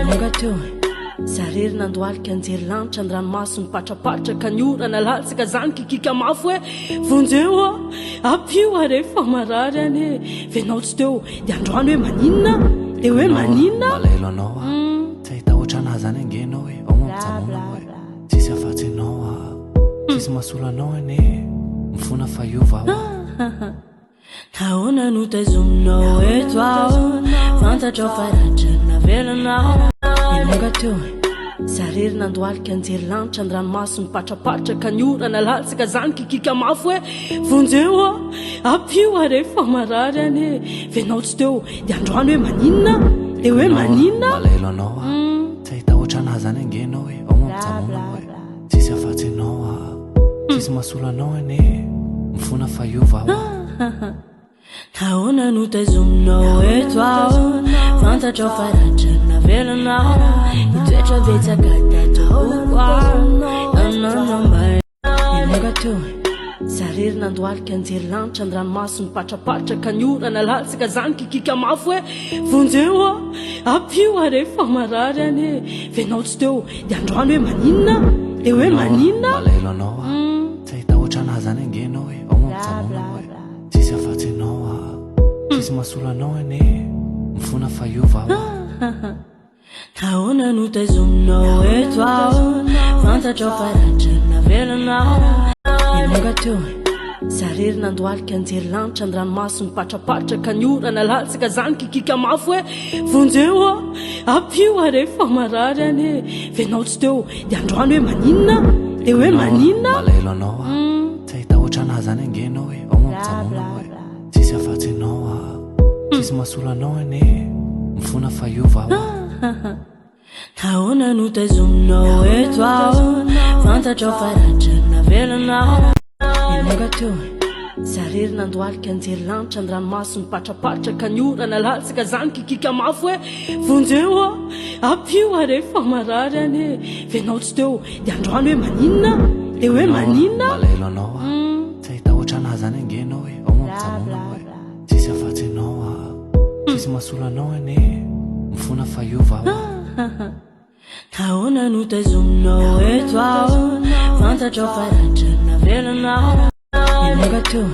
Gateo Sarir nandoalika anjery lanitra andranomasiny patrapatraka ny orana latsaka zany kikika mafo hoe vonjeo apio arefa marary any venao tsy teo dia androany hoe maninona dia hoe maninona malahelo anao tsy ahita ohatrana zany angenao hoe ao mampijanona hoe tsisy afatsy anao tsisy mahasolo anao ane mifona fahaiova nahoana no taizominao eto aho fantatra ao faratra navelanao Gateo Sarir nandoalika anjery lanitra andranomasiny patrapatraka ny orana latsaka zany kikika mafo hoe vonjeo apio arefa marary any venao tsy teo dia androany hoe maninona dia hoe maninona malahelo anao tsy ahita ohatrana zany angenao hoe ao mampijanona hoe tsisy afatsy anao tsisy mahasolo anao ane mifona fahaiova nahoana no taizominao eto aho fantatra ao faratra navelanao itoetra betsaka Gateo Sarir nandoalika anjery lanitra andranomasiny patrapatraka ny orana latsaka zany kikika mafo hoe vonjeo apio arefa marary any venao tsy teo dia androany hoe maninona dia hoe maninona malahelo anao tsy ahita ohatrana zany angenao hoe ao mampijanona hoe tsisy afatsy anao tsisy mahasolo anao ane mifona fahaiova nahoana no taizominao eto aho fantatra ao faratra navelanao Gateo Sarir nandoalika anjery lanitra andranomasiny patrapatraka ny orana latsaka zany kikika mafo hoe vonjeo apio arefa marary any venao tsy teo dia androany hoe maninona dia hoe maninona malahelo anao tsy ahita ohatrana zany angenao hoe ao mampijanona hoe tsisy afatsy anao tsisy mahasolo anao ane mifona fahaiova nahoana no taizominao eto aho fantatra ao faratra navelanao Gateo Sarir nandoalika anjery lanitra andranomasiny patrapatraka ny orana latsaka zany kikika mafo hoe vonjeo apio arefa marary any venao tsy teo dia androany hoe maninona dia hoe maninona malahelo anao tsy ahita ohatrana zany angenao hoe ao mampijanona hoe tsisy afatsy anao tsisy mahasolo anao ane mifona fahaiova nahoana no taizominao eto aho fantatra ao faratra navelanao Gateo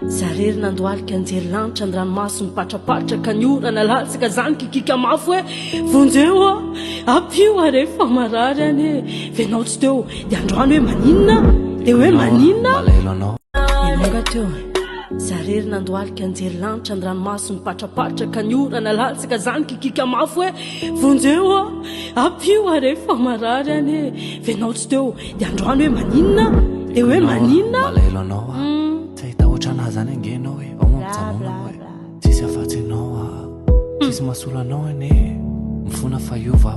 Sarir nandoalika anjery lanitra andranomasiny patrapatraka ny orana latsaka zany kikika mafo hoe vonjeo apio arefa marary any venao tsy teo dia androany hoe maninona dia hoe maninona malahelo anao Gateo Sarir nandoalika anjery lanitra andranomasiny patrapatraka ny orana latsaka zany kikika mafo hoe vonjeo apio arefa marary any venao tsy teo dia androany hoe maninona dia hoe maninona malahelo anao tsy ahita ohatrana zany angenao hoe ao mampijanona hoe tsisy afatsy anao tsisy mahasolo anao ane mifona fahaiova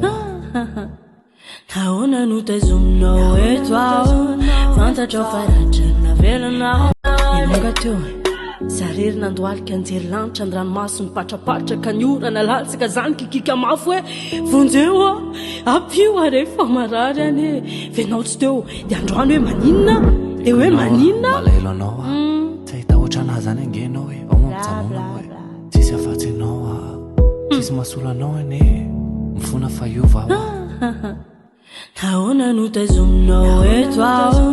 nahoana no taizominao eto aho fantatra ao faratra navelanao Gateo Sarir nandoalika anjery lanitra andranomasiny patrapatraka ny orana latsaka zany kikika mafo hoe vonjeo apio arefa marary any venao tsy teo dia androany hoe maninona dia hoe maninona malahelo anao tsy ahita ohatrana zany angenao hoe ao mampijanona hoe tsisy afatsy anao tsisy mahasolo anao ane mifona fahaiova nahoana no taizominao eto aho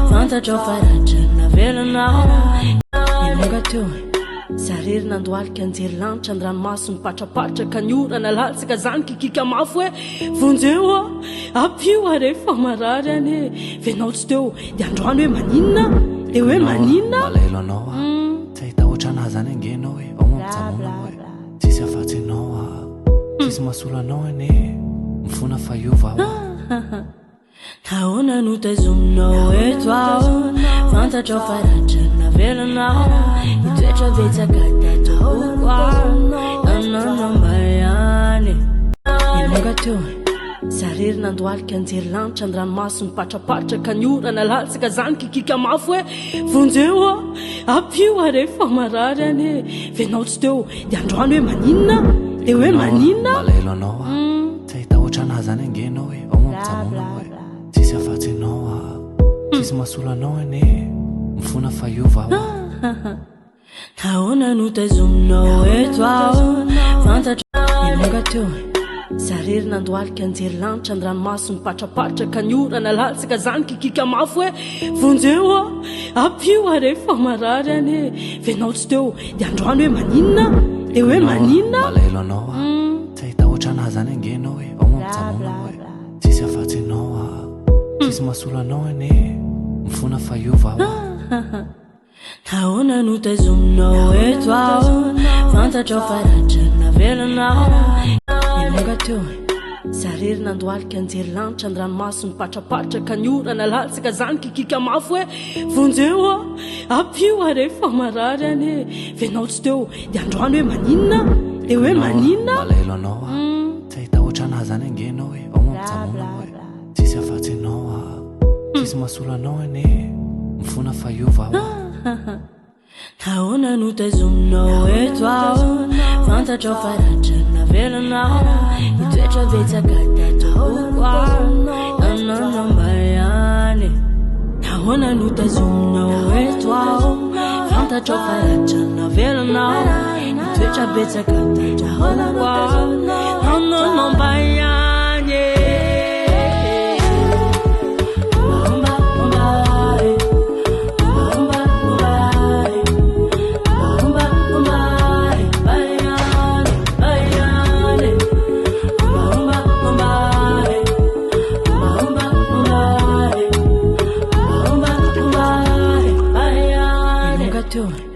fantatra ao faratra navelanao Gateo Sarir nandoalika anjery lanitra andranomasiny patrapatraka ny orana latsaka zany kikika mafo hoe vonjeo apio arefa marary any venao tsy teo dia androany hoe maninona dia hoe maninona malahelo anao tsy ahita ohatrana zany angenao hoe ao mampijanona hoe tsisy afatsy anao tsisy mahasolo anao ane mifona fahaiova nahoana no taizominao eto aho fantatra ao faratra navelanao itoetra betsaka nanambayany Gateo Sarir nandoalika anjery lanitra andranomasiny patrapatraka ny orana latsaka zany kikika mafo hoe vonjeo apio arefa marary any venao tsy teo dia androany hoe maninona dia hoe maninona malahelo anao tsy ahita ohatrana zany angenao hoe ao mampijanona hoe tsisy afatsy anao tsisy mahasolo anao ane mifona fahaiova nahoana no taizominao eto aho fantatra Gateo zarery nandoalika anjery lanitra ny ranomasony patrapatraka ny orana latsaka zany kikika mafo hoe vonjeo a apio arefa marary any e venao tsy teo de androany hoe maninona de hoe maninona malahelo anao a tsy ahita ohatranahy zany angenao hoe ao mampijanona hoe tsisy afatsy anao a tsisy mahasolo anao ane mifona faiova ao nahoana no tazominao eto aho fantatra ao faratra navelanao ilonga teo zarery nandoalika anjery lanitra ny ranomasony patrapatraka ny orana latsaka zany kikika mafo hoe vonjeo a apio arefa marary any e venao tsy teo de androany hoe maninona de hoe maninona malahelo anao a tsy ahita ohatranahy zany angenao hoe ao mampijanona hoe tsisy afatsy anao a tsisy mahasolo anao ane mifona faiova ao nahoana no tazominao eto aho fantatra ao faratra navelanao itoetra vetsaka tatrahoko nananambayany nahoana no tazominao eto aho fantatra ao faratra navelanao itoetra betsaka tatrahoko nananambayany doing?